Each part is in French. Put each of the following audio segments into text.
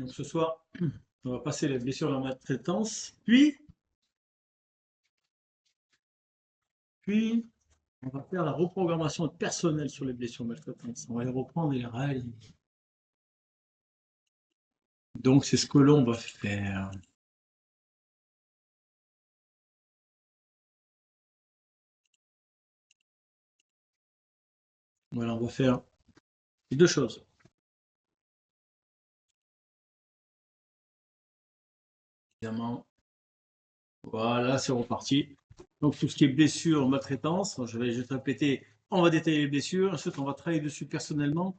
Donc ce soir, on va passer les blessures de la maltraitance, puis on va faire la reprogrammation personnelle sur les blessures de maltraitance. On va les reprendre et les réaligner. Donc c'est ce que l'on va faire. Voilà, on va faire deux choses. Évidemment, voilà, c'est reparti. Donc tout ce qui est blessures, maltraitance, je vais juste répéter, on va détailler les blessures, ensuite on va travailler dessus personnellement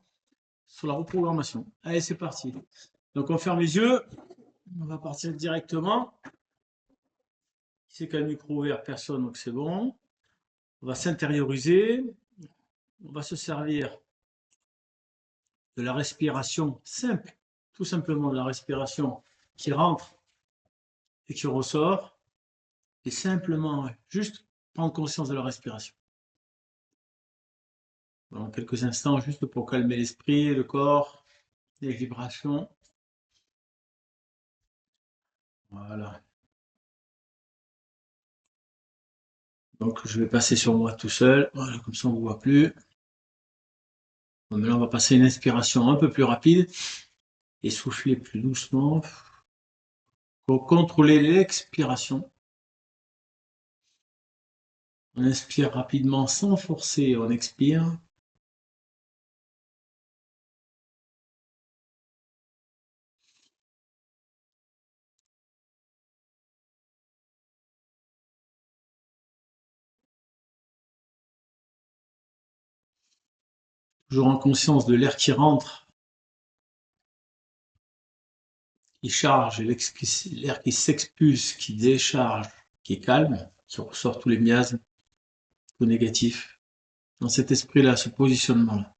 sur la reprogrammation. Allez, c'est parti. Donc on ferme les yeux, on va partir directement. C'est qu'un micro ouvert, personne, donc c'est bon. On va s'intérioriser, on va se servir de la respiration simple, tout simplement de la respiration qui rentre et qui ressort, et simplement juste prendre conscience de la respiration. Dans quelques instants, juste pour calmer l'esprit, le corps, les vibrations. Voilà. Donc je vais passer sur moi tout seul, voilà, comme ça on ne voit plus. Bon, maintenant on va passer une inspiration un peu plus rapide et souffler plus doucement pour contrôler l'expiration. On inspire rapidement sans forcer, on expire. Toujours en conscience de l'air qui rentre, qui charge, et l'air qui s'expulse, qui décharge, qui est calme, qui ressort tous les miasmes, tout négatif. Dans cet esprit-là, ce positionnement-là.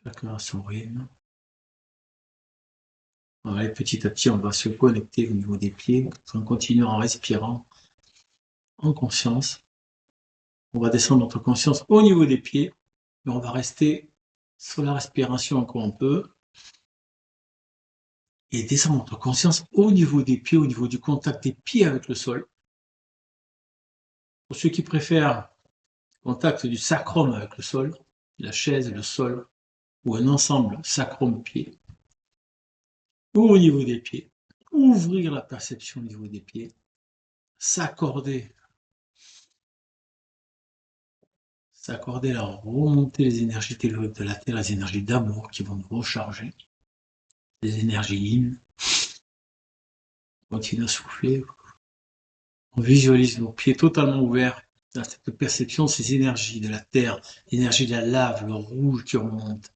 Chacun à son rythme. Voilà, petit à petit, on va se connecter au niveau des pieds, en continuant en respirant en conscience. On va descendre notre conscience au niveau des pieds, mais on va rester sur la respiration encore un peu. Et descendre notre conscience au niveau des pieds, au niveau du contact des pieds avec le sol. Pour ceux qui préfèrent le contact du sacrum avec le sol, la chaise, le sol, ou un ensemble sacrum-pied, ou au niveau des pieds, ouvrir la perception au niveau des pieds, s'accorder la remontée des énergies telluriques de la Terre, les énergies d'amour qui vont nous recharger, les énergies yin. Continue à souffler. On visualise nos pieds totalement ouverts à cette perception, ces énergies de la terre, l'énergie de la lave, le rouge qui remonte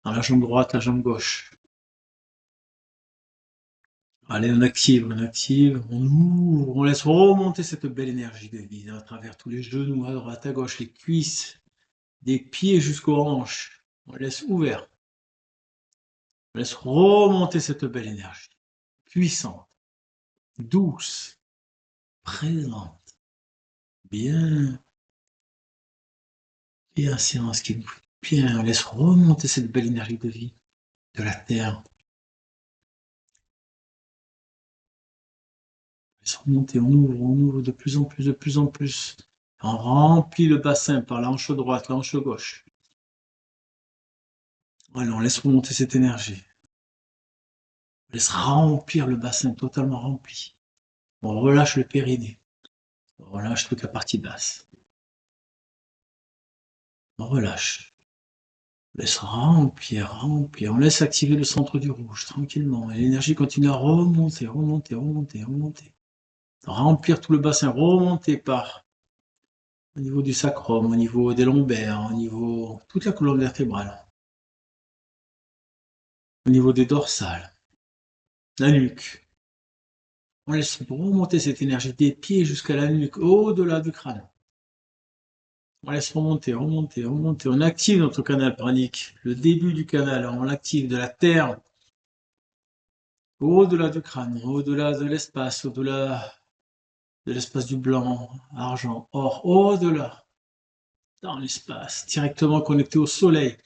dans la jambe droite, la jambe gauche. Allez, on active, on ouvre, on laisse remonter cette belle énergie de vie à travers tous les genoux, à droite, à gauche, les cuisses, des pieds jusqu'aux hanches. On laisse ouvert. On laisse remonter cette belle énergie, puissante, douce, présente, bien séance qui nous fait bien. On laisse remonter cette belle énergie de vie de la terre. On laisse remonter, on ouvre de plus en plus, de plus en plus. On remplit le bassin par la hanche droite, la hanche gauche. Voilà, on laisse remonter cette énergie. On laisse remplir le bassin totalement rempli. On relâche le périnée. On relâche toute la partie basse. On relâche. On laisse remplir. On laisse activer le centre du rouge tranquillement. Et l'énergie continue à remonter. Remplir tout le bassin, remonter par au niveau du sacrum, au niveau des lombaires, au niveau toute la colonne vertébrale, au niveau des dorsales, la nuque. On laisse remonter cette énergie des pieds jusqu'à la nuque, au-delà du crâne. On laisse remonter, remonter, remonter. On active notre canal pranique. Le début du canal, on l'active de la terre au-delà du crâne, au-delà de l'espace, au-delà de l'espace du blanc, argent, or, au-delà, dans l'espace, directement connecté au soleil.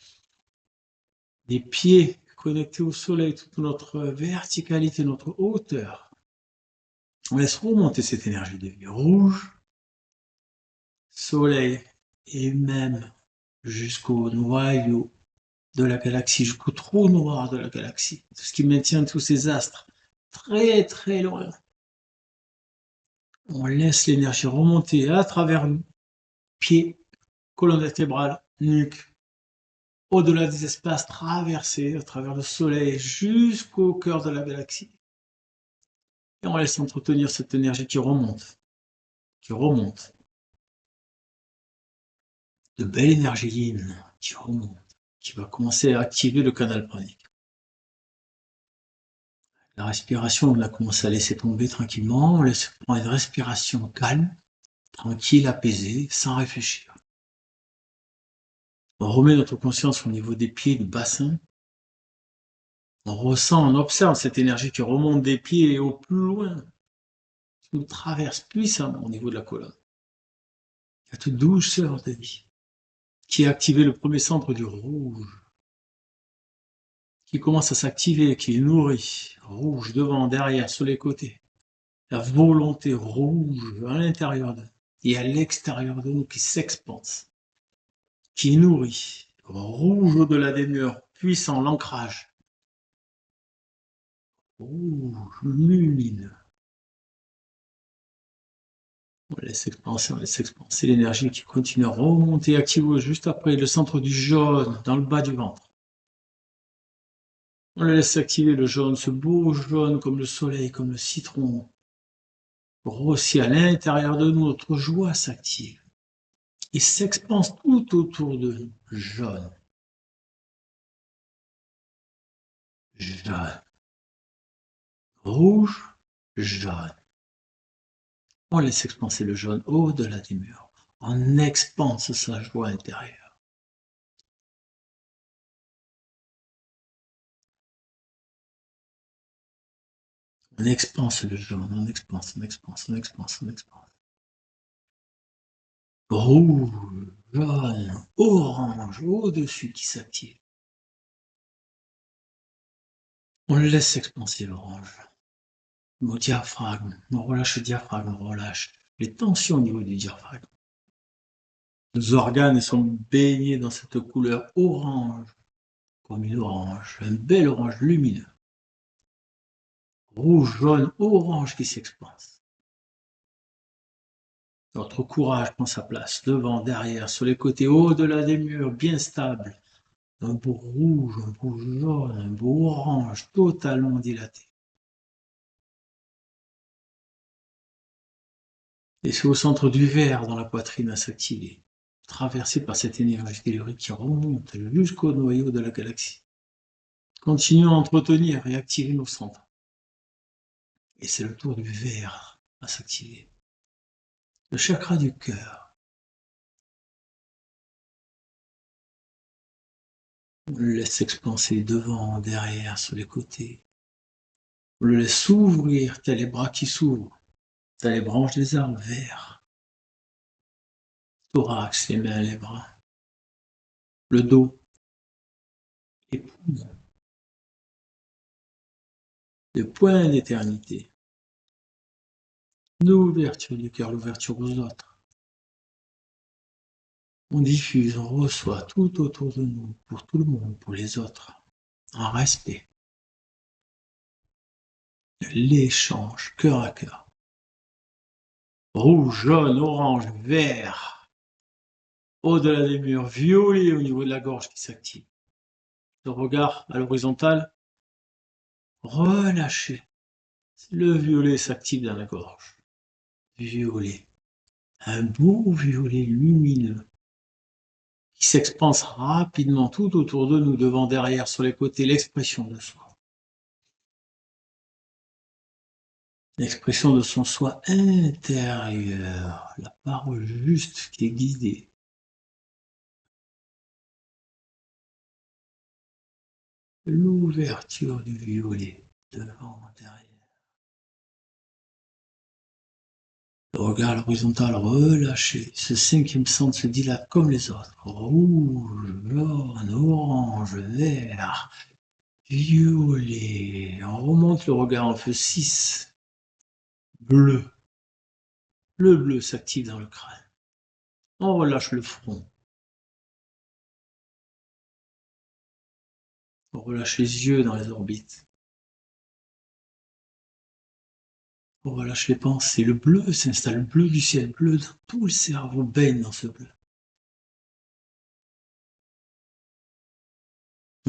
Des pieds connectés au soleil, toute notre verticalité, notre hauteur. On laisse remonter cette énergie de vie rouge, soleil, et même jusqu'au noyau de la galaxie, jusqu'au trou noir de la galaxie. Tout ce qui maintient tous ces astres très très loin. On laisse l'énergie remonter à travers nous, pieds, colonne vertébrale, nuque, au-delà des espaces traversés à travers le soleil jusqu'au cœur de la galaxie. Et on laisse entretenir cette énergie qui remonte, qui remonte. De belle énergie yin qui remonte, qui va commencer à activer le canal pranique. La respiration, on a commencé à laisser tomber tranquillement. On laisse prendre une respiration calme, tranquille, apaisée, sans réfléchir. On remet notre conscience au niveau des pieds, du bassin. On ressent, on observe cette énergie qui remonte des pieds au plus loin, qui nous traverse puissamment au niveau de la colonne. Il y a toute douceur de vie, qui a activé le premier centre du rouge, qui commence à s'activer, qui est nourri, rouge devant, derrière, sur les côtés. La volonté rouge à l'intérieur de nous et à l'extérieur de nous qui s'expanse, qui nourrit, rouge au-delà des murs, puissant, l'ancrage, rouge, lumineux. On laisse expanser l'énergie qui continue à remonter, active juste après le centre du jaune, dans le bas du ventre. On le laisse activer le jaune, ce beau jaune comme le soleil, comme le citron. Grossit à l'intérieur de nous, notre joie s'active. Il s'expanse tout autour de nous, jaune. Jaune. Rouge, jaune. On laisse expanser le jaune au-delà des murs. On expanse sa joie intérieure. On expanse le jaune, on expanse, on expanse, on expanse, on expanse. Rouge, jaune, orange, au-dessus qui s'active. On laisse expanser l'orange. Au diaphragme, on relâche le diaphragme, on relâche les tensions au niveau du diaphragme. Nos organes sont baignés dans cette couleur orange, comme une orange, un bel orange lumineux. Rouge, jaune, orange qui s'expanse. Notre courage prend sa place, devant, derrière, sur les côtés, au-delà des murs, bien stable. Un beau rouge, un beau jaune, un beau orange, totalement dilaté. Et c'est au centre du vert, dans la poitrine, à s'activer, traversé par cette énergie tellurique qui remonte jusqu'au noyau de la galaxie. Continuons à entretenir et activer nos centres. Et c'est le tour du vert à s'activer. Le chakra du cœur. On le laisse s'expanser devant, derrière, sur les côtés. On le laisse s'ouvrir, tel les bras qui s'ouvrent, tel les branches des arbres verts. Thorax, les mains, les bras. Le dos, les poumons. Le point d'éternité. L'ouverture du cœur, l'ouverture aux autres. On diffuse, on reçoit tout autour de nous, pour tout le monde, pour les autres, en respect. L'échange, cœur à cœur. Rouge, jaune, orange, vert. Au-delà des murs, violet au niveau de la gorge qui s'active. Le regard à l'horizontale, relâché. Le violet s'active dans la gorge. Violet. Un beau violet lumineux qui s'expanse rapidement tout autour de nous, devant, derrière, sur les côtés, l'expression de soi. L'expression de son soi intérieur, la parole juste qui est guidée, l'ouverture du violet, devant, derrière. Le regard à l'horizontale relâché, ce cinquième centre se dilate comme les autres. Rouge, jaune, orange, vert, violet. On remonte le regard en feu 6. Bleu. Le bleu s'active dans le crâne. On relâche le front. On relâche les yeux dans les orbites. On relâche les pensées. Le bleu s'installe, le bleu du ciel, bleu dans tout le cerveau baigne dans ce bleu.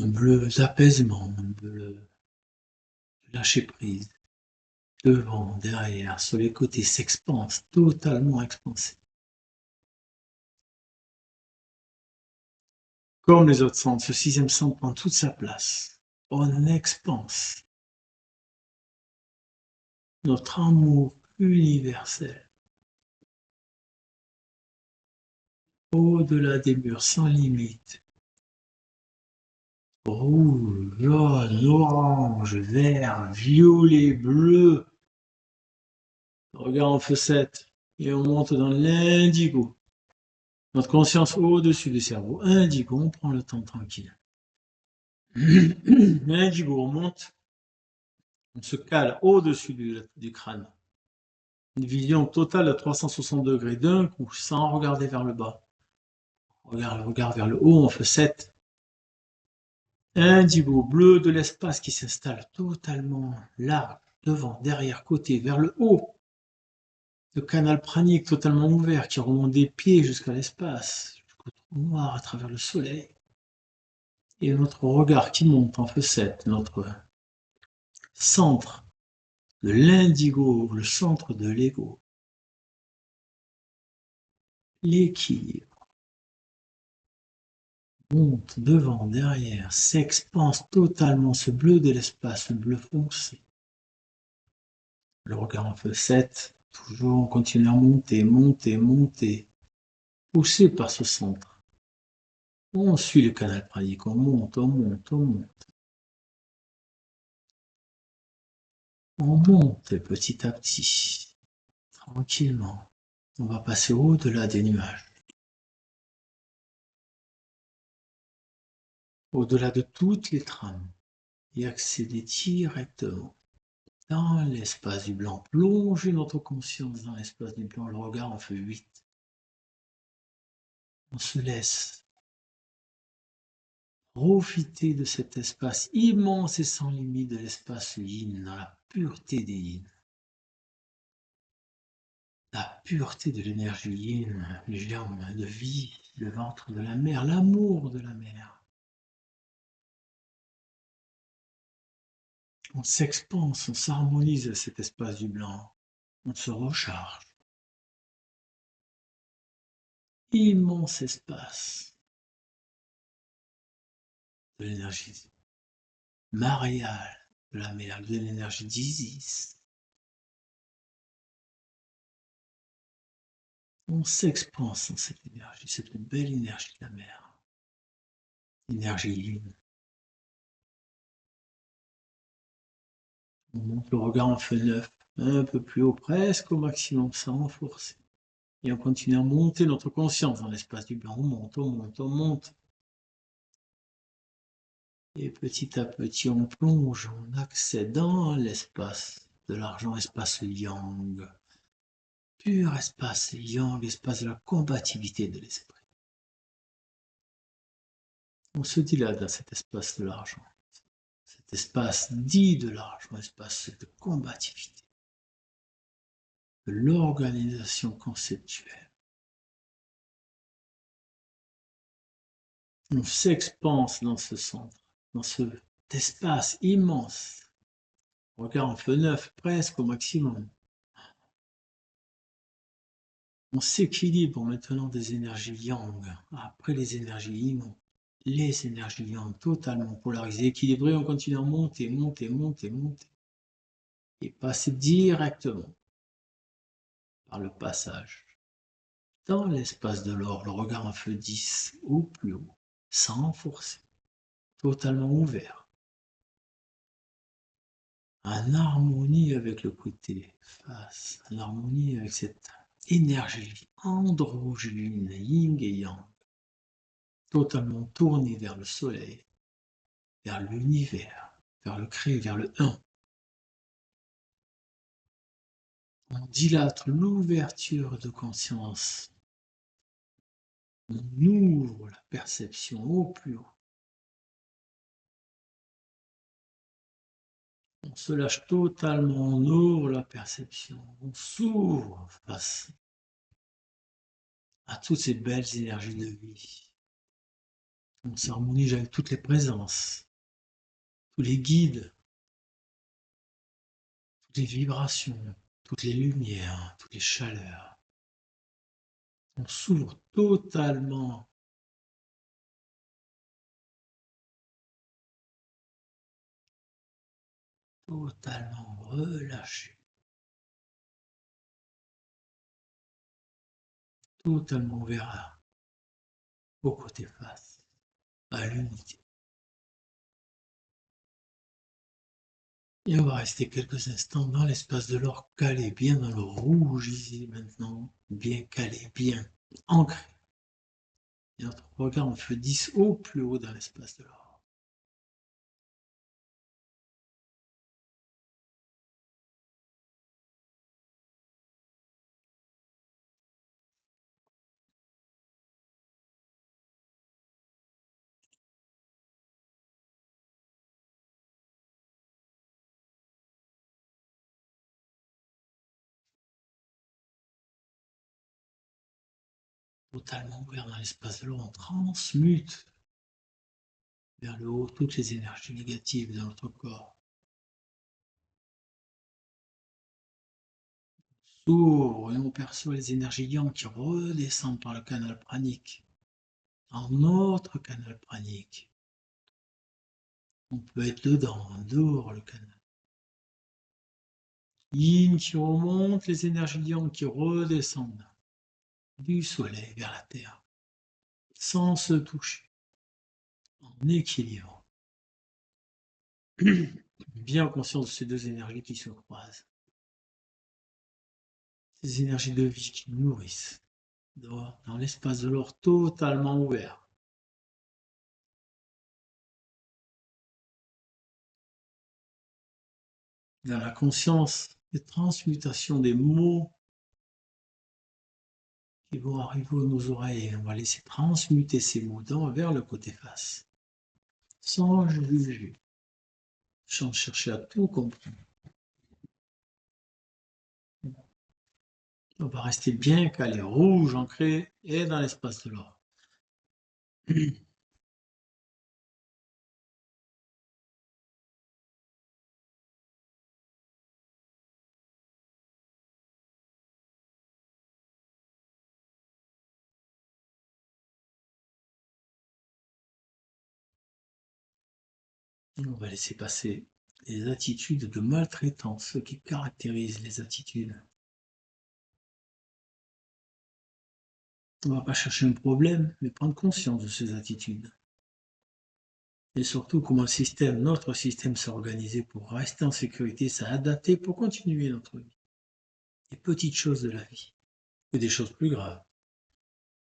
Un bleu d'apaisement, un bleu de lâcher prise. Devant, derrière, sur les côtés, s'expanse, totalement expansé. Comme les autres centres, ce sixième centre prend toute sa place. On expanse notre amour universel. Au-delà des murs sans limite. Rouge, jaune, orange, vert, violet, bleu. Regard en feu 7. Et on monte dans l'indigo. Notre conscience au-dessus du cerveau. Indigo, on prend le temps tranquille. L'indigo, on monte. On se cale au-dessus du crâne. Une vision totale à 360 degrés d'un coup, sans regarder vers le bas. Regarde vers le haut, on fait 7. Indigo, bleu de l'espace qui s'installe totalement large, devant, derrière, côté, vers le haut. Le canal pranique totalement ouvert qui remonte des pieds jusqu'à l'espace, jusqu'au trou noir à travers le soleil. Et notre regard qui monte en feu 7, notre centre de l'indigo, le centre de l'ego. L'équilibre. Monte devant, derrière, s'expanse totalement ce bleu de l'espace, le bleu foncé. Le regard en feu 7, toujours on continue à monter, monter, monter, poussé par ce centre. On suit le canal pranique, on monte, on monte, on monte. On monte petit à petit, tranquillement. On va passer au-delà des nuages. Au-delà de toutes les trames et accéder directement dans l'espace du blanc. Plonger notre conscience dans l'espace du blanc, le regard en feu 8. On se laisse profiter de cet espace immense et sans limite de l'espace yin, dans la pureté des yin. La pureté de l'énergie yin, le germe de vie, le ventre de la mer, l'amour de la mer. On s'expanse, on s'harmonise à cet espace du blanc, on se recharge. Immense espace de l'énergie mariale de la mer, de l'énergie d'Isis. On s'expanse dans cette énergie, cette belle énergie de la mer. Énergie yin. On monte le regard en feu 9, un peu plus haut, presque au maximum, sans forcer. Et on continue à monter notre conscience dans l'espace du blanc. On monte, on monte, on monte. Et petit à petit, on plonge, on accède dans l'espace de l'argent, espace yang. Pur espace yang, espace de la combativité de l'esprit. On se dilate dans cet espace de l'argent. Cet espace dit de l'argent, espace de combativité. De l'organisation conceptuelle. On s'expanse dans ce centre, dans cet espace immense. Regard en feu 9, presque au maximum. On s'équilibre maintenant des énergies yang. Après les énergies yin, les énergies yang totalement polarisées, équilibrées, on continue à monter, monter, monter, monter. Et passer directement par le passage dans l'espace de l'or, le regard en feu 10 ou plus haut, sans forcer, totalement ouvert. en harmonie avec le côté face, en harmonie avec cette énergie androgyne, yin et yang, totalement tournée vers le soleil, vers l'univers, vers le créé, vers le un. On dilate l'ouverture de conscience. On ouvre la perception au plus haut. On se lâche totalement, on ouvre la perception, on s'ouvre face à toutes ces belles énergies de vie. On s'harmonise avec toutes les présences, tous les guides, toutes les vibrations, toutes les lumières, toutes les chaleurs. On s'ouvre totalement, totalement relâché, totalement ouvert au côté face, à l'unité. Et on va rester quelques instants dans l'espace de l'or, calé bien dans le rouge ici maintenant, bien calé, bien ancré. Et notre regard en feu 10 au plus haut dans l'espace de l'or. Totalement ouvert dans l'espace de l'or, on transmute vers le haut toutes les énergies négatives de notre corps. S'ouvre et on perçoit les énergies yang qui redescendent par le canal pranique, dans notre canal pranique. On peut être dedans, dehors le canal. Yin qui remonte, les énergies yang qui redescendent du soleil vers la terre, sans se toucher, en équilibre. Bien conscient de ces deux énergies qui se croisent. Ces énergies de vie qui nous nourrissent, dans l'espace de l'or totalement ouvert. Dans la conscience des transmutations des mots qui vont arriver à nos oreilles. On va laisser transmuter ces mots vers le côté face, sans juger, sans chercher à tout comprendre. On va rester bien calé, rouge, ancré et dans l'espace de l'or. On va laisser passer les attitudes de maltraitance, ce qui caractérise les attitudes. On ne va pas chercher un problème, mais prendre conscience de ces attitudes. Et surtout comment notre système s'est organisé pour rester en sécurité, s'est adapté pour continuer notre vie. Les petites choses de la vie, que des choses plus graves,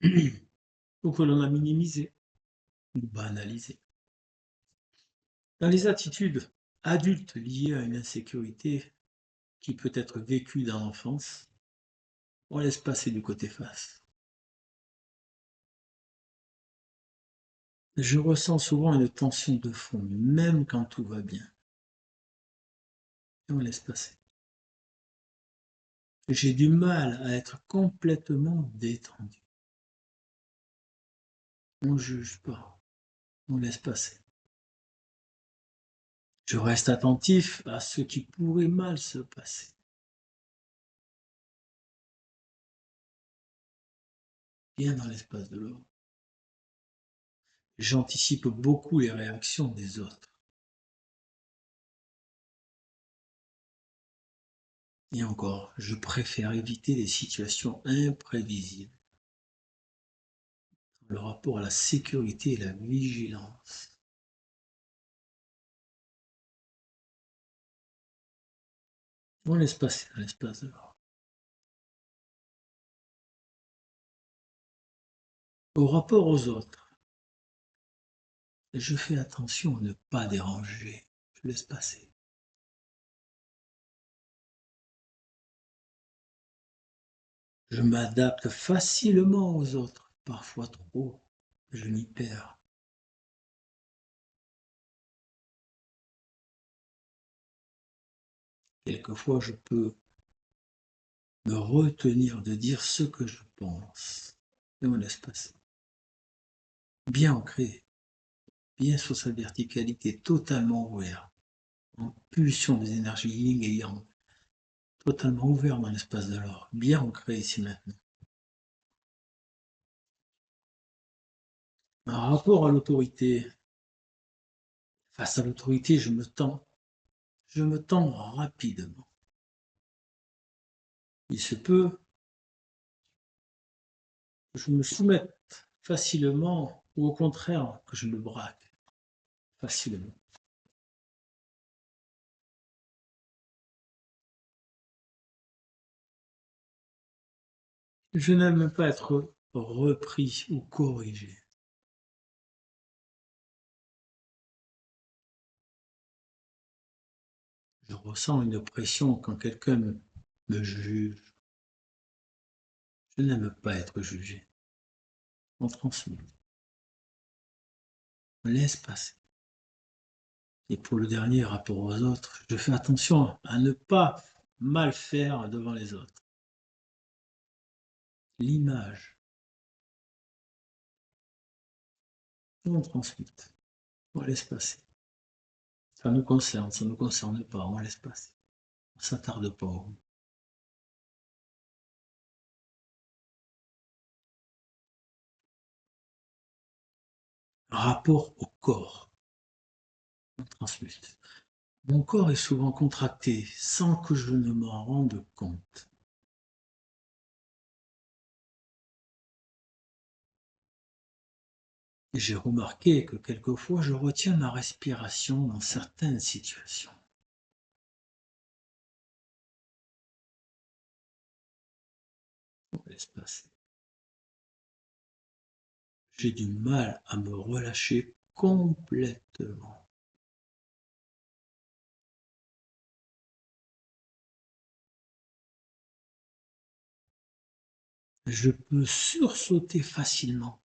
ou que l'on a minimisées, ou banalisées. Dans les attitudes adultes liées à une insécurité qui peut être vécue dans l'enfance, on laisse passer du côté face. Je ressens souvent une tension de fond, même quand tout va bien. Et on laisse passer. J'ai du mal à être complètement détendu. On ne juge pas, on laisse passer. Je reste attentif à ce qui pourrait mal se passer. Bien dans l'espace de l'or. J'anticipe beaucoup les réactions des autres. Et encore, je préfère éviter les situations imprévisibles. Le rapport à la sécurité et la vigilance. On laisse passer dans l'espace de l'or. Au rapport aux autres, je fais attention à ne pas déranger. Je laisse passer. Je m'adapte facilement aux autres, parfois trop. Je m'y perds. Quelquefois, je peux me retenir de dire ce que je pense. Et on laisse passer. Bien ancré, bien sur sa verticalité, totalement ouvert, en pulsion des énergies yin et yang, totalement ouvert dans l'espace de l'or, bien ancré ici maintenant. Un rapport à l'autorité. Face à l'autorité, je me tends rapidement. Il se peut que je me soumette facilement ou au contraire que je me braque facilement. Je n'aime pas être repris ou corrigé. Je ressens une pression quand quelqu'un me juge. Je n'aime pas être jugé. On transmet. On laisse passer. Et pour le dernier rapport aux autres, je fais attention à ne pas mal faire devant les autres. L'image. On transmet. On laisse passer. Ça nous concerne, ça ne nous concerne pas, on laisse passer. On ne s'attarde pas. Rapport au corps. On transmute. Mon corps est souvent contracté sans que je ne m'en rende compte. J'ai remarqué que quelquefois je retiens ma respiration dans certaines situations. On laisse passer. J'ai du mal à me relâcher complètement. Je peux sursauter facilement.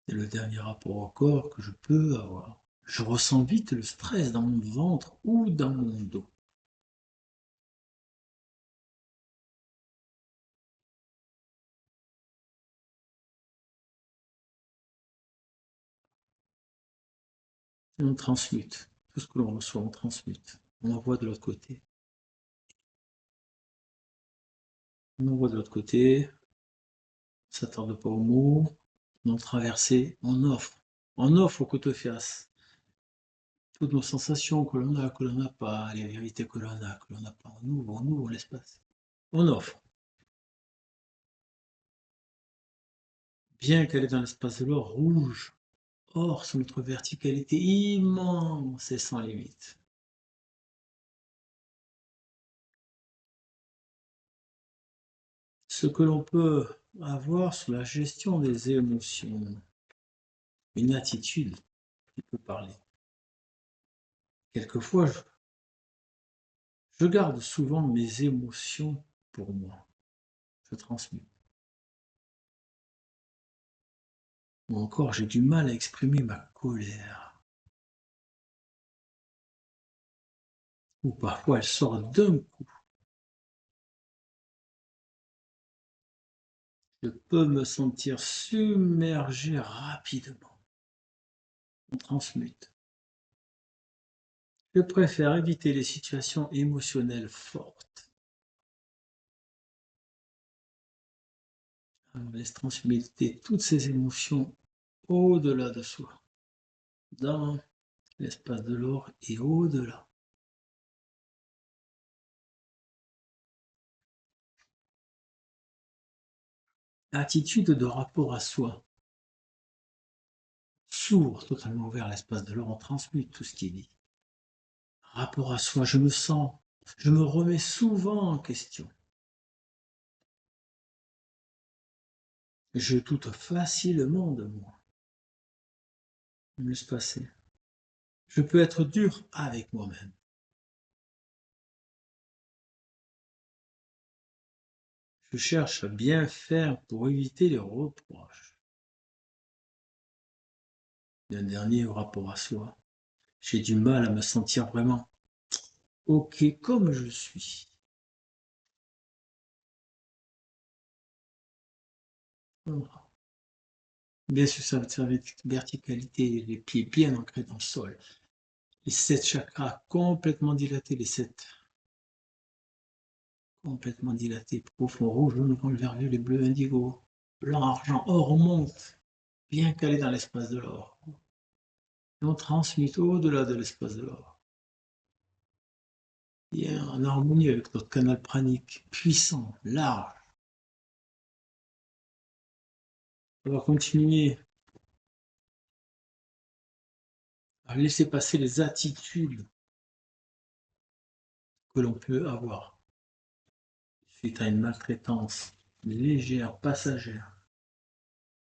C'est le dernier rapport au corps que je peux avoir. Je ressens vite le stress dans mon ventre ou dans mon dos. Et on transmute. Tout ce que l'on reçoit, on transmute. On envoie de l'autre côté. On envoie de l'autre côté. On ne s'attarde pas aux mots. On traverse. On offre. On offre au côte-face toutes nos sensations que l'on n'a pas, les vérités que l'on n'a pas. On ouvre l'espace. On offre. Bien qu'elle est dans l'espace de l'or rouge, or sur notre verticalité immense et sans limite. Ce que l'on peut avoir sur la gestion des émotions, une attitude qui peut parler. Quelquefois, je garde souvent mes émotions pour moi. Je transmets. Ou encore, j'ai du mal à exprimer ma colère. Ou parfois, elle sort d'un coup. Je peux me sentir submergé rapidement. On transmute. Je préfère éviter les situations émotionnelles fortes. On laisse transmuter toutes ces émotions au-delà de soi, dans l'espace de l'or et au-delà. Attitude de rapport à soi. S'ouvre totalement ouvert à l'espace de l'or, on transmute tout ce qui est dit. Rapport à soi, je me remets souvent en question. Je doute facilement de moi. Me laisse passer. Je peux être dur avec moi-même. Je cherche à bien faire pour éviter les reproches. Et un dernier rapport à soi. J'ai du mal à me sentir vraiment OK comme je suis. Voilà. Bien sûr, ça va être verticalité, les pieds bien ancrés dans le sol. Les 7 chakras complètement dilatés, les 7 complètement dilatés, profond, rouge, jaune, orange, vert, violet, bleu, indigo, blanc, argent, or, on monte, bien calé dans l'espace de l'or. Et on transmute au-delà de l'espace de l'or. Bien en harmonie avec notre canal pranique, puissant, large. On va continuer à laisser passer les attitudes que l'on peut avoir suite à une maltraitance légère, passagère,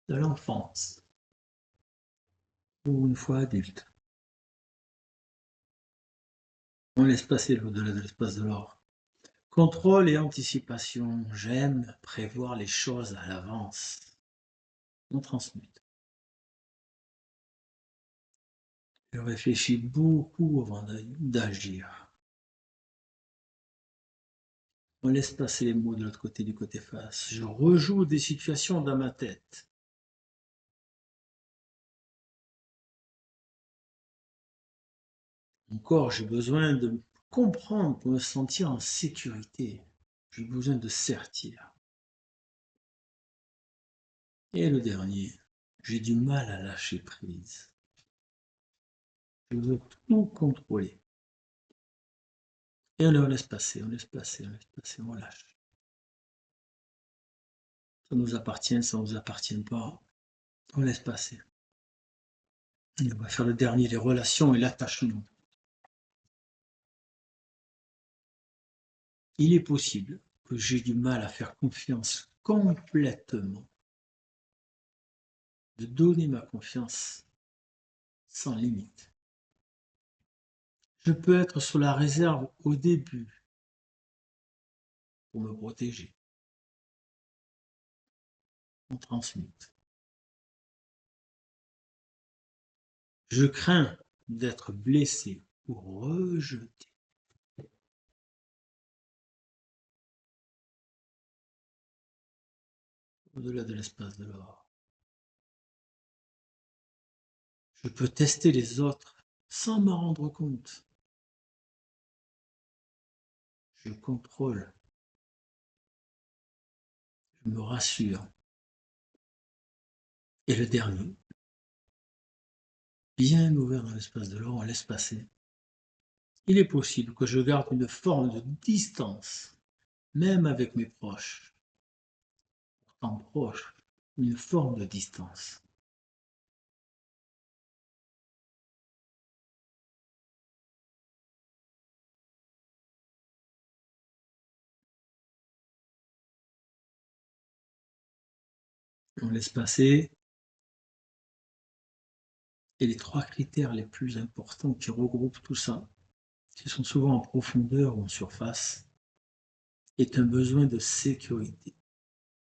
de l'enfance ou une fois adulte. On laisse passer l'au-delà de l'espace de l'or. Contrôle et anticipation. J'aime prévoir les choses à l'avance. On transmute. Je réfléchis beaucoup avant d'agir. On laisse passer les mots de l'autre côté du côté face. Je rejoue des situations dans ma tête. Encore, j'ai besoin de comprendre pour me sentir en sécurité. J'ai besoin de certitude. Et le dernier, j'ai du mal à lâcher prise. Je veux tout contrôler. Et on laisse passer, on laisse passer, on laisse passer, on lâche. Ça nous appartient, ça ne nous appartient pas. On laisse passer. Et on va faire le dernier, les relations et l'attachement. Il est possible que j'ai du mal à faire confiance complètement, de donner ma confiance sans limite. Je peux être sur la réserve au début pour me protéger. On transmute. Je crains d'être blessé ou rejeté. Au-delà de l'espace de l'or. Je peux tester les autres sans m'en rendre compte. Je contrôle. Je me rassure. Et le dernier, bien ouvert dans l'espace de l'or, on laisse passer. Il est possible que je garde une forme de distance, même avec mes proches. Pourtant proche, une forme de distance. On laisse passer. Et les 3 critères les plus importants qui regroupent tout ça, qui sont souvent en profondeur ou en surface, est un besoin de sécurité,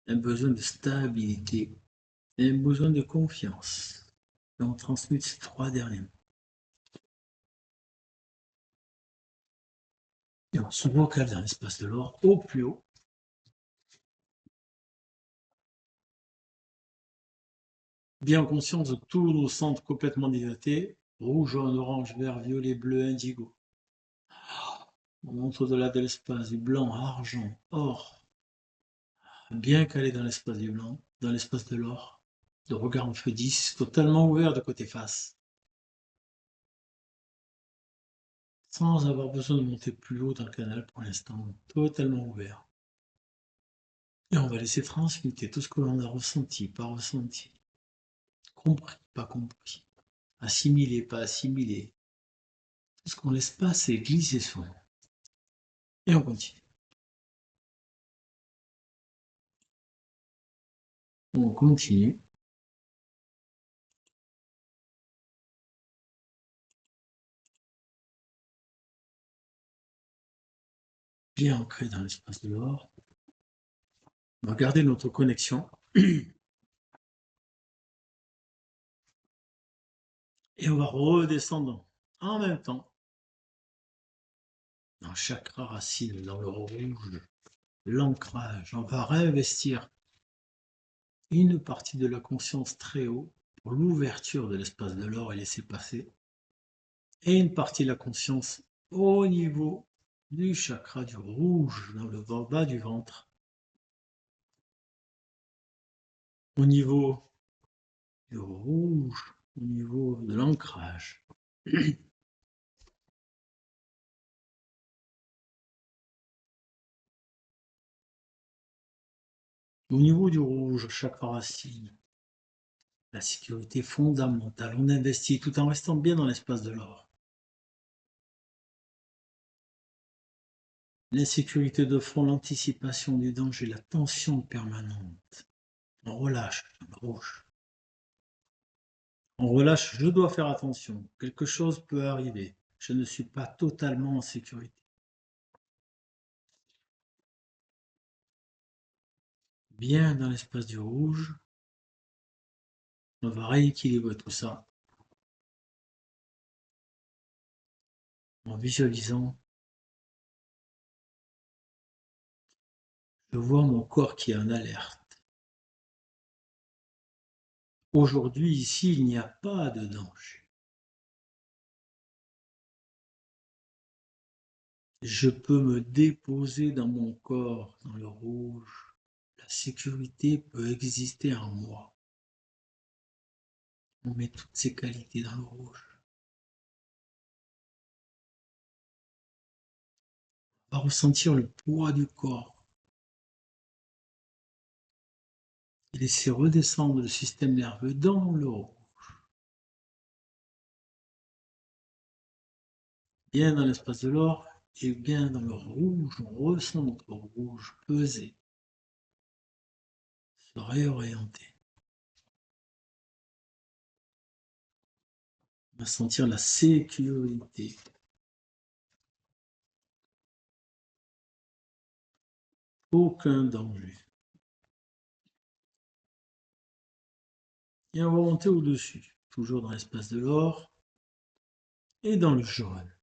un besoin de stabilité et un besoin de confiance. Et on transmute ces 3 derniers mots. Et on se vocalise dans l'espace de l'or au plus haut. Bien conscience de tous nos centres complètement dilatés, rouge, jaune, orange, vert, violet, bleu, indigo. On monte au-delà de l'espace du blanc, argent, or, bien calé dans l'espace du blanc, dans l'espace de l'or. Le regard en feu 10, totalement ouvert de côté face, sans avoir besoin de monter plus haut dans le canal pour l'instant, totalement ouvert. Et on va laisser transmuter tout ce que l'on a ressenti, pas ressenti, compris, pas compris, assimilé, pas assimilé. Tout ce qu'on laisse passer, glisser sur nous. Et on continue. On continue. Bien ancré dans l'espace de l'or. On va garder notre connexion. Et on va redescendre en même temps dans le chakra racine, dans le rouge, l'ancrage. On va réinvestir une partie de la conscience très haut pour l'ouverture de l'espace de l'or et laisser passer. Et une partie de la conscience au niveau du chakra du rouge, dans le bas du ventre. Au niveau du rouge, au niveau de l'ancrage. Au niveau du rouge, chakra racine, la sécurité fondamentale. On investit tout en restant bien dans l'espace de l'or. L'insécurité de front, l'anticipation du danger, la tension permanente. On relâche le rouge. On relâche, je dois faire attention. Quelque chose peut arriver. Je ne suis pas totalement en sécurité. Bien dans l'espace du rouge. On va rééquilibrer tout ça en visualisant. Je vois mon corps qui est en alerte. Aujourd'hui, ici, il n'y a pas de danger. Je peux me déposer dans mon corps, dans le rouge. La sécurité peut exister en moi. On met toutes ces qualités dans le rouge. On va ressentir le poids du corps. Et laisser redescendre le système nerveux dans le rouge. Bien dans l'espace de l'or et bien dans le rouge. On ressent notre rouge peser. Se réorienter. On va sentir la sécurité. Aucun danger. Et on va monter au-dessus, toujours dans l'espace de l'or et dans le jaune,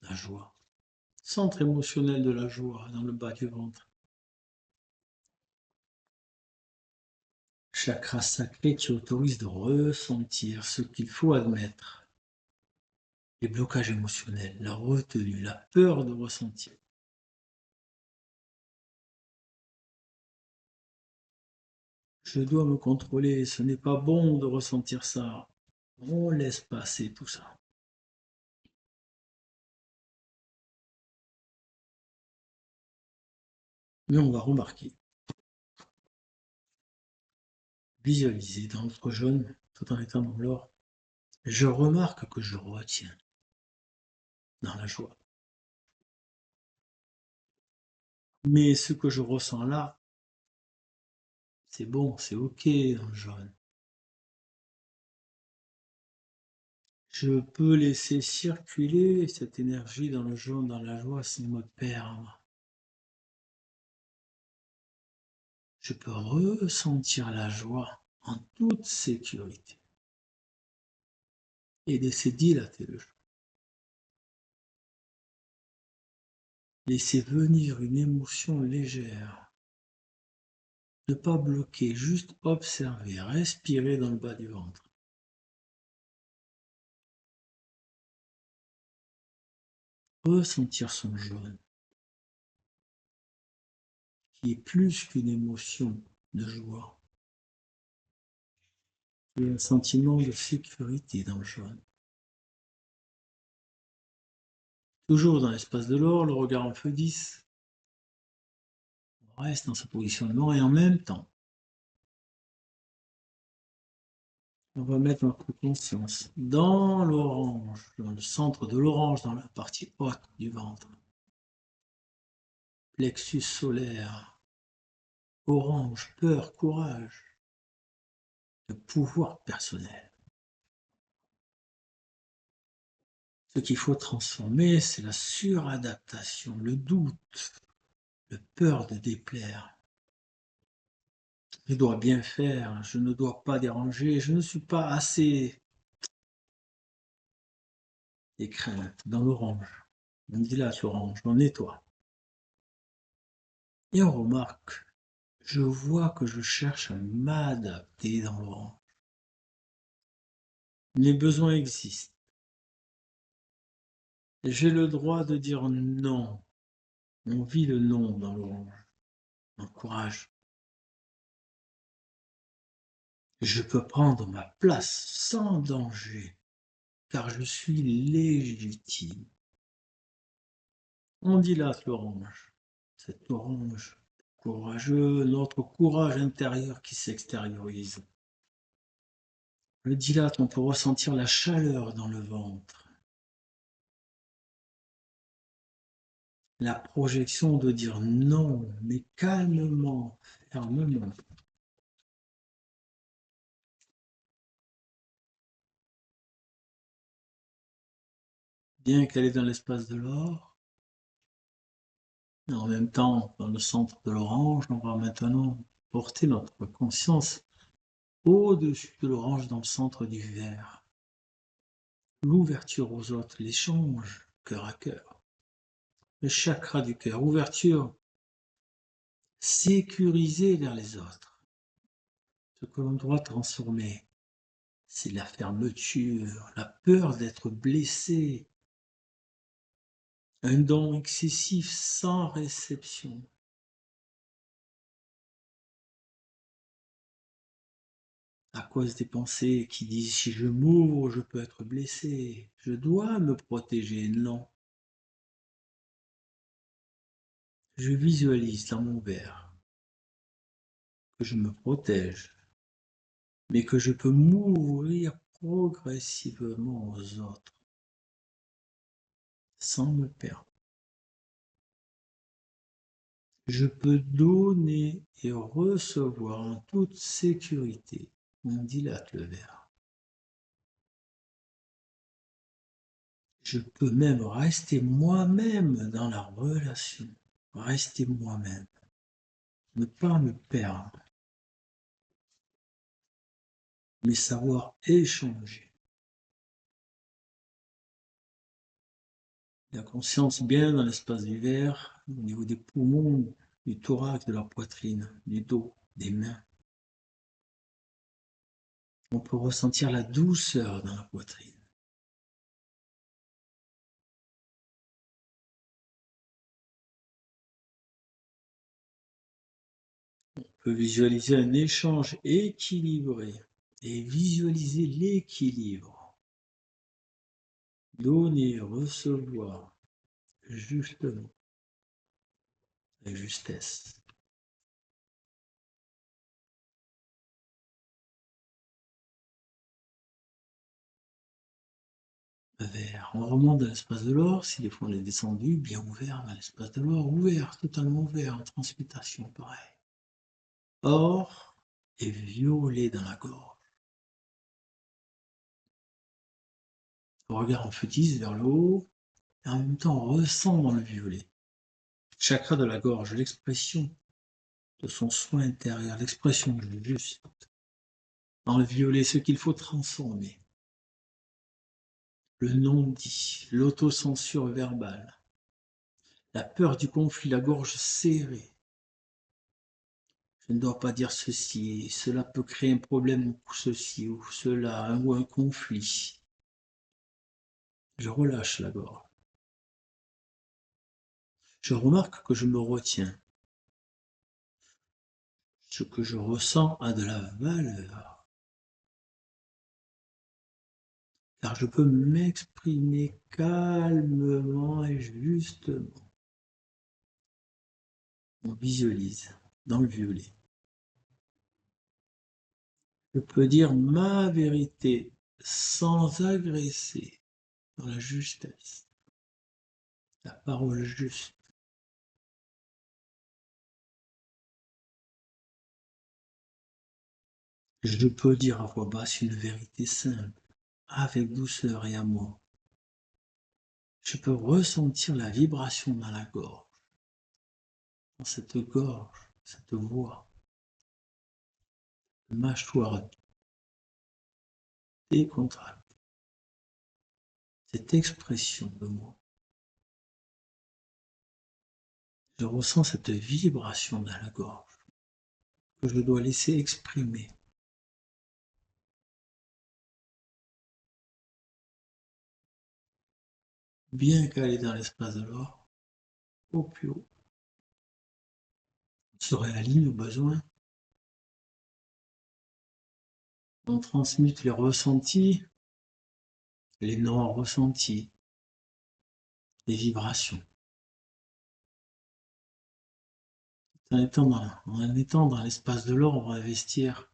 la joie. Centre émotionnel de la joie dans le bas du ventre. Chakra sacré qui autorise de ressentir ce qu'il faut admettre. Les blocages émotionnels, la retenue, la peur de ressentir. Je dois me contrôler, ce n'est pas bon de ressentir ça. On laisse passer tout ça. Mais on va remarquer, visualiser dans notre jaune, tout en étant dans l'or. Je remarque que je retiens dans la joie. Mais ce que je ressens là, c'est bon, c'est ok dans le jaune. Je peux laisser circuler cette énergie dans le jaune, dans la joie, sans me perdre. Je peux ressentir la joie en toute sécurité et laisser dilater le jaune. Laisser venir une émotion légère. Ne pas bloquer, juste observer, respirer dans le bas du ventre. Ressentir son jaune, qui est plus qu'une émotion de joie. Il y a un sentiment de sécurité dans le jaune. Toujours dans l'espace de l'or, le regard en feu 10. On reste dans ce positionnement et en même temps, on va mettre notre conscience dans l'orange, dans le centre de l'orange, dans la partie haute du ventre. Plexus solaire, orange, peur, courage, le pouvoir personnel. Ce qu'il faut transformer, c'est la suradaptation, le doute, la peur de déplaire. Je dois bien faire, je ne dois pas déranger, je ne suis pas assez. Des craintes dans l'orange. On dilate l'orange, on nettoie. Et on remarque, je vois que je cherche à m'adapter dans l'orange. Les besoins existent. J'ai le droit de dire non. On vit le non dans l'orange. On courage. Je peux prendre ma place sans danger, car je suis légitime. On dilate l'orange. Cet orange courageux, notre courage intérieur qui s'extériorise. Le dilate, on peut ressentir la chaleur dans le ventre. La projection de dire non, mais calmement, fermement. Bien qu'elle est dans l'espace de l'or, et en même temps, dans le centre de l'orange, on va maintenant porter notre conscience au-dessus de l'orange dans le centre du vert. L'ouverture aux autres, l'échange, cœur à cœur. Le chakra du cœur, ouverture sécurisée vers les autres. Ce que l'on doit transformer, c'est la fermeture, la peur d'être blessé, un don excessif sans réception. À cause des pensées qui disent si je m'ouvre, je peux être blessé, je dois me protéger. Non. Je visualise dans mon verre que je me protège, mais que je peux m'ouvrir progressivement aux autres sans me perdre. Je peux donner et recevoir en toute sécurité. On dilate le verre. Je peux même rester moi-même dans la relation. Rester moi-même. Ne pas me perdre. Mais savoir échanger. La conscience bien dans l'espace du verre, au niveau des poumons, du thorax, de la poitrine, du dos, des mains. On peut ressentir la douceur dans la poitrine. On peut visualiser un échange équilibré et visualiser l'équilibre. Donner, recevoir, justement, la justesse. Vert. On remonte dans l'espace de l'or, si des fois on est descendu, bien ouvert dans l'espace de l'or, ouvert, totalement ouvert, en transmutation, pareil. Or et violet dans la gorge. On regarde en fétise vers le haut, et en même temps on ressent dans le violet. Chakra de la gorge, l'expression de son soin intérieur, l'expression juste. Dans le violet, ce qu'il faut transformer. Le non-dit, l'autocensure verbale, la peur du conflit, la gorge serrée. Je ne dois pas dire ceci, cela peut créer un problème ou ceci ou cela, ou un conflit. Je relâche la gorge. Je remarque que je me retiens. Ce que je ressens a de la valeur. Car je peux m'exprimer calmement et justement. On visualise dans le violet. Je peux dire ma vérité sans agresser, dans la justesse, la parole juste. Je peux dire à voix basse une vérité simple, avec douceur et amour. Je peux ressentir la vibration dans la gorge, dans cette gorge, cette voix, mâchoire décontractée, cette expression de moi. Je ressens cette vibration dans la gorge que je dois laisser exprimer. Bien calé dans l'espace de l'or, au plus haut. On se réaligne aux besoins. On transmute les ressentis, les non-ressentis, les vibrations. En étant dans l'espace de l'or, on va investir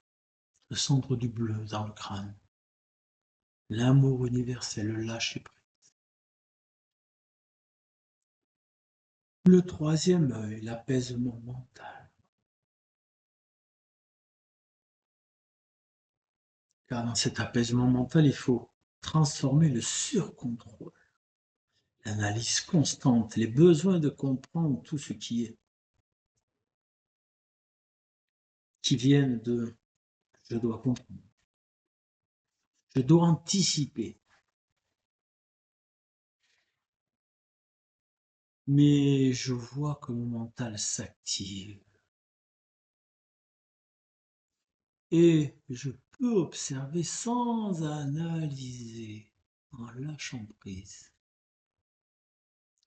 le centre du bleu dans le crâne. L'amour universel, le lâcher prise. Le troisième œil, l'apaisement mental. Car dans cet apaisement mental, il faut transformer le surcontrôle, l'analyse constante, les besoins de comprendre tout ce qui est, qui viennent de je dois comprendre, je dois anticiper. Mais je vois que mon mental s'active. Et je peux observer sans analyser, en lâchant prise.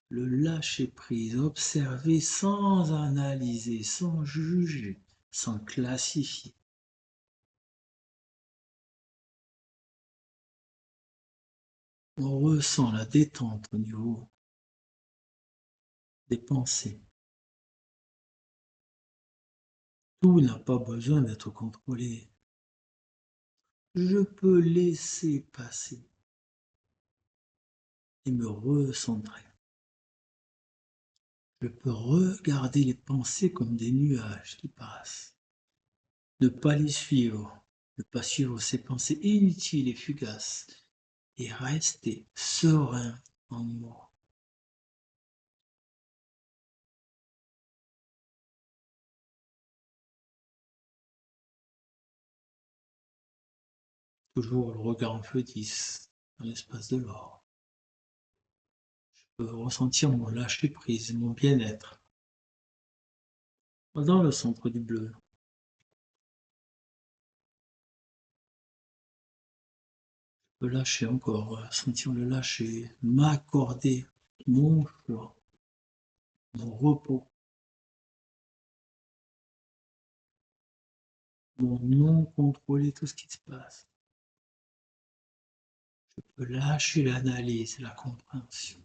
Le lâcher prise, observer sans analyser, sans juger, sans classifier. On ressent la détente au niveau des pensées. Tout n'a pas besoin d'être contrôlé. Je peux laisser passer et me recentrer. Je peux regarder les pensées comme des nuages qui passent. Ne pas les suivre, ne pas suivre ces pensées inutiles et fugaces, et rester serein en moi. Toujours le regard en feu 10 dans l'espace de l'or. Je peux ressentir mon lâcher prise, mon bien-être. Dans le centre du bleu. Je peux lâcher encore, sentir le lâcher, m'accorder mon choix, mon repos, mon non contrôler tout ce qui se passe. Je peux lâcher l'analyse, la compréhension.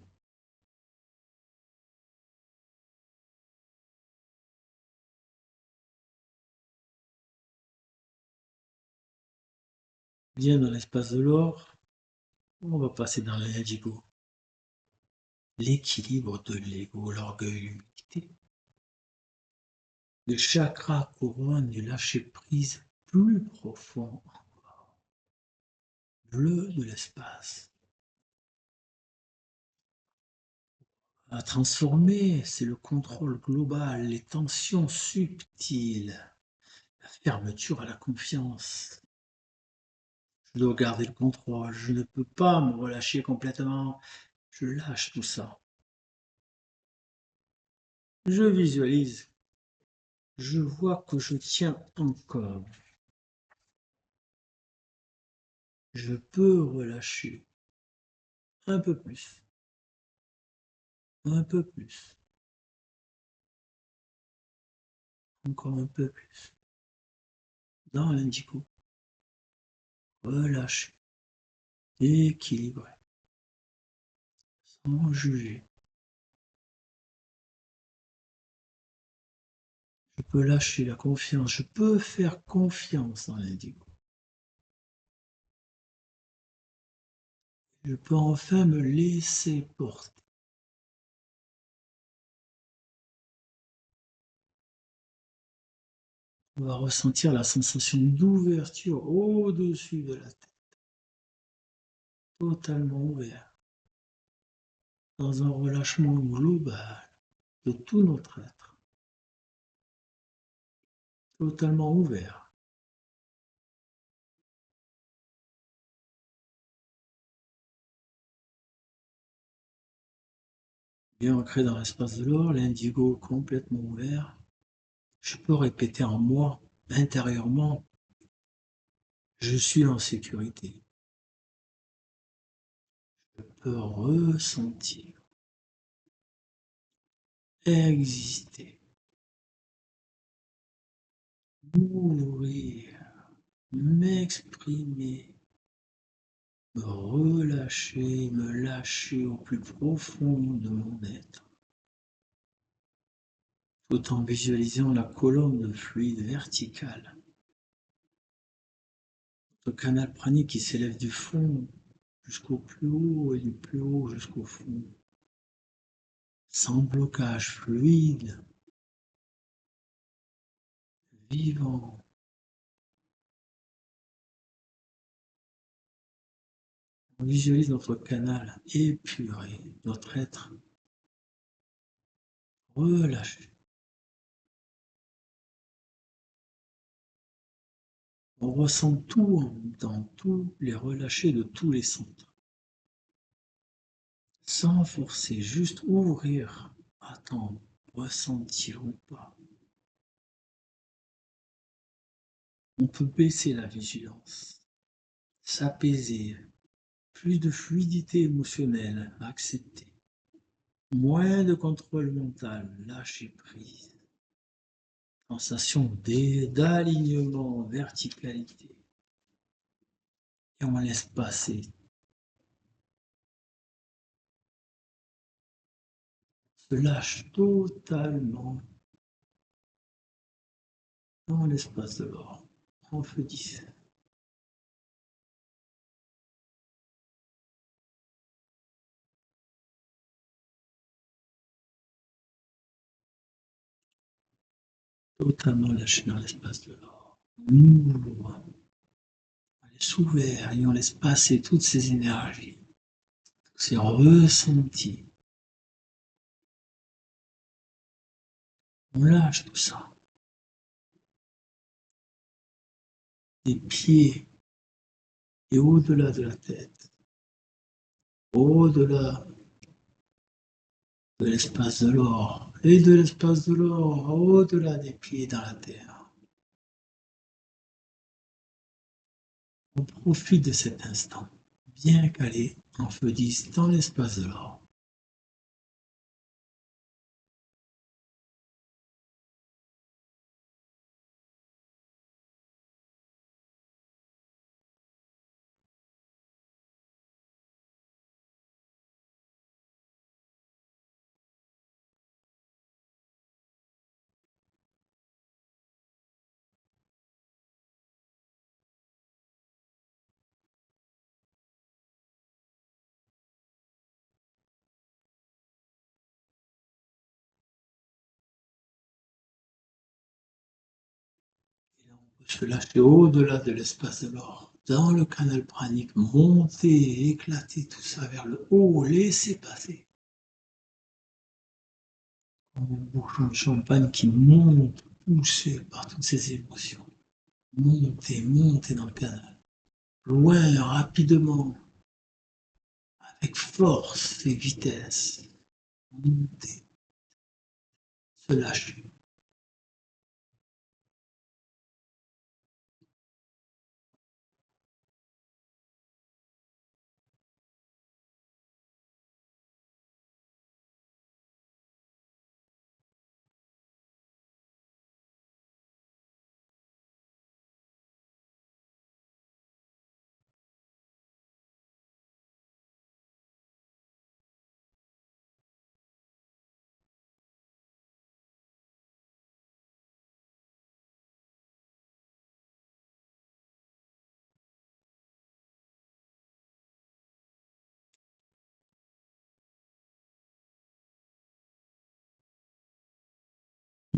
Bien dans l'espace de l'or, on va passer dans l'indigo. L'équilibre de l'ego, l'orgueil, l'humilité. Le chakra couronne du lâcher prise plus profond encore. Bleu de l'espace. À transformer, c'est le contrôle global, les tensions subtiles, la fermeture à la confiance. Je dois garder le contrôle, je ne peux pas me relâcher complètement, je lâche tout ça. Je visualise, je vois que je tiens encore. Je peux relâcher un peu plus, un peu plus, encore un peu plus. Dans l'indigo, relâcher, équilibrer, sans juger. Je peux lâcher la confiance. Je peux faire confiance dans l'indigo. Je peux enfin me laisser porter. On va ressentir la sensation d'ouverture au-dessus de la tête, totalement ouvert, dans un relâchement global de tout notre être, totalement ouvert. Bien ancré dans l'espace de l'or, l'indigo complètement ouvert. Je peux répéter en moi, intérieurement, je suis en sécurité. Je peux ressentir, exister, m'ouvrir, m'exprimer, me relâcher, me lâcher au plus profond de mon être, tout en visualisant la colonne de fluide verticale, le canal pranique qui s'élève du fond jusqu'au plus haut et du plus haut jusqu'au fond, sans blocage, fluide, vivant. On visualise notre canal épuré, notre être relâché. On ressent tout en même temps, tous les relâchés de tous les centres. Sans forcer, juste ouvrir, attendre, ressentir ou pas. On peut baisser la vigilance, s'apaiser, plus de fluidité émotionnelle, accepter, moins de contrôle mental, lâcher prise, sensation d'alignement, verticalité, et on laisse passer. Se lâche totalement dans l'espace de l'or, en feu 10. Totalement lâché dans l'espace de l'or. On laisse ouvert et on laisse passer toutes ces énergies, ces ressentis. On lâche tout ça. Des pieds et au-delà de la tête, au-delà de l'espace de l'or et de l'espace de l'or, au-delà des pieds dans la terre. On profite de cet instant, bien calé en feu 10 dans l'espace de l'or. Se lâcher au-delà de l'espace de l'or, dans le canal pranique, monter, éclater tout ça vers le haut, laisser passer. Comme un bouchon de champagne qui monte, poussé par toutes ces émotions. Monter, monter dans le canal. Loin, rapidement, avec force et vitesse. Monter, se lâcher.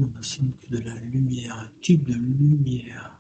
On ne sonne que de la lumière, un tube de lumière.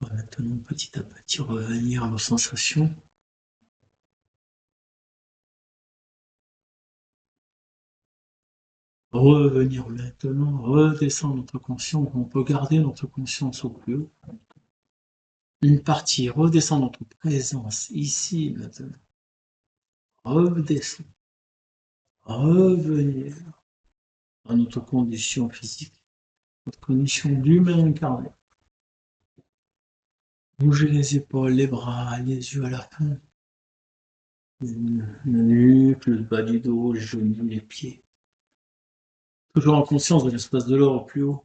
On va maintenant petit à petit revenir à nos sensations. Revenir maintenant, redescendre notre conscience. On peut garder notre conscience au plus haut. Une partie, redescendre notre présence ici maintenant. Redescendre. Revenir à notre condition physique, notre condition d'humain incarné. Bouger les épaules, les bras, les yeux à la fin. La nuque, le bas du dos, les genoux, les pieds. Toujours en conscience de l'espace de l'or au plus haut.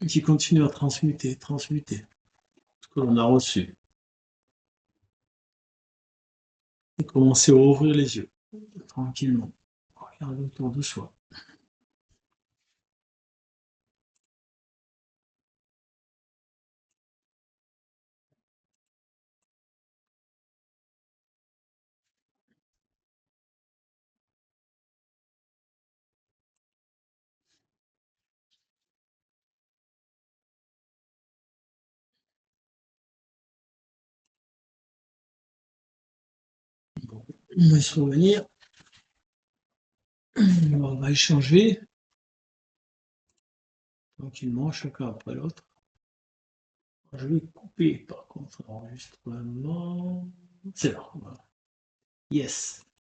Et qui continue à transmuter ce que l'on a reçu. Et commencer à ouvrir les yeux, tranquillement. Regarder autour de soi. Bon, on va se revenir. On va échanger tranquillement, chacun après l'autre. Je vais couper par contre l'enregistrement. C'est là. Voilà. Yes.